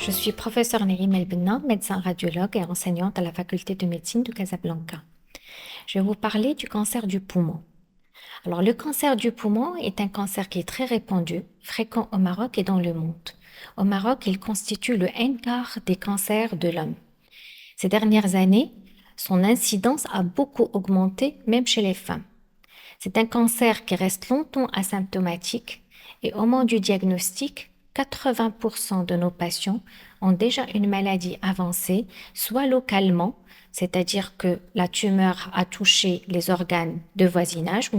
Je suis professeure Naïm El Benna, médecin radiologue et enseignante à la faculté de médecine de Casablanca. Je vais vous parler du cancer du poumon. Alors, le cancer du poumon est un cancer qui est très répandu, fréquent au Maroc et dans le monde. Au Maroc, il constitue le quart des cancers de l'homme. Ces dernières années, son incidence a beaucoup augmenté, même chez les femmes. C'est un cancer qui reste longtemps asymptomatique et au moment du diagnostic, 80% de nos patients ont déjà une maladie avancée, soit localement, c'est-à-dire que la tumeur a touché les organes de voisinage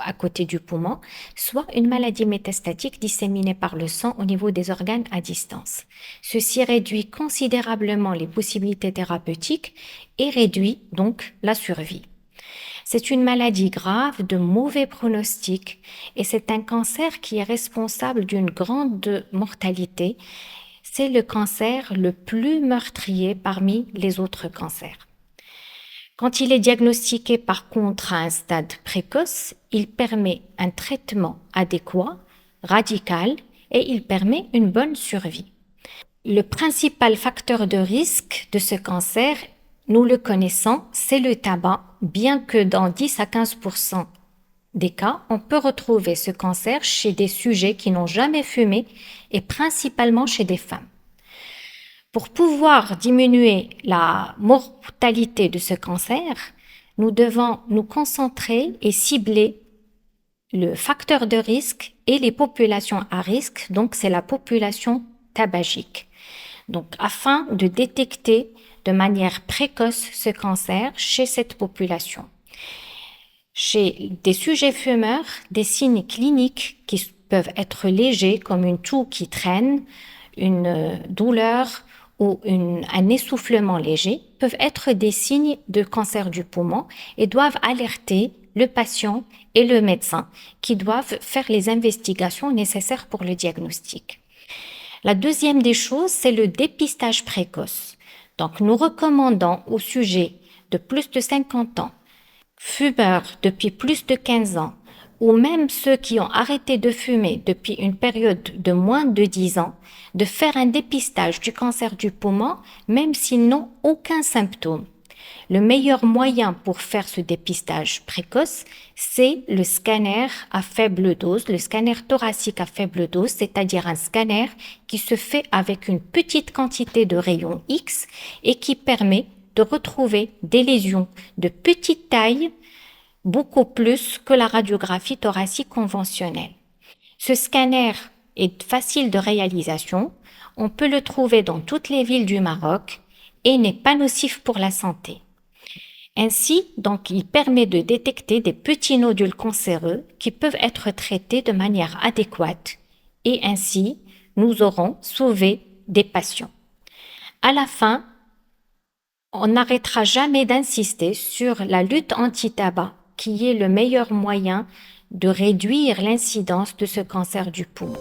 à côté du poumon, soit une maladie métastatique disséminée par le sang au niveau des organes à distance. Ceci réduit considérablement les possibilités thérapeutiques et réduit donc la survie. C'est une maladie grave de mauvais pronostic et c'est un cancer qui est responsable d'une grande mortalité. C'est le cancer le plus meurtrier parmi les autres cancers. Quand il est diagnostiqué par contre à un stade précoce, il permet un traitement adéquat, radical et il permet une bonne survie. Le principal facteur de risque de ce cancer, nous le connaissons, c'est le tabac, bien que dans 10 à 15% des cas, on peut retrouver ce cancer chez des sujets qui n'ont jamais fumé et principalement chez des femmes. Pour pouvoir diminuer la mortalité de ce cancer, nous devons nous concentrer et cibler le facteur de risque et les populations à risque, donc c'est la population tabagique. Donc, afin de détecter de manière précoce ce cancer chez cette population. Chez des sujets fumeurs, des signes cliniques qui peuvent être légers, comme une toux qui traîne, une douleur ou un essoufflement léger, peuvent être des signes de cancer du poumon et doivent alerter le patient et le médecin qui doivent faire les investigations nécessaires pour le diagnostic. La deuxième des choses, c'est le dépistage précoce. Donc, nous recommandons aux sujets de plus de 50 ans, fumeurs depuis plus de 15 ans, ou même ceux qui ont arrêté de fumer depuis une période de moins de 10 ans, de faire un dépistage du cancer du poumon, même s'ils n'ont aucun symptôme. Le meilleur moyen pour faire ce dépistage précoce, c'est le scanner à faible dose, le scanner thoracique à faible dose, c'est-à-dire un scanner qui se fait avec une petite quantité de rayons X et qui permet de retrouver des lésions de petite taille, beaucoup plus que la radiographie thoracique conventionnelle. Ce scanner est facile de réalisation, on peut le trouver dans toutes les villes du Maroc et n'est pas nocif pour la santé. Ainsi, donc, il permet de détecter des petits nodules cancéreux qui peuvent être traités de manière adéquate et ainsi, nous aurons sauvé des patients. À la fin, on n'arrêtera jamais d'insister sur la lutte anti-tabac qui est le meilleur moyen de réduire l'incidence de ce cancer du poumon.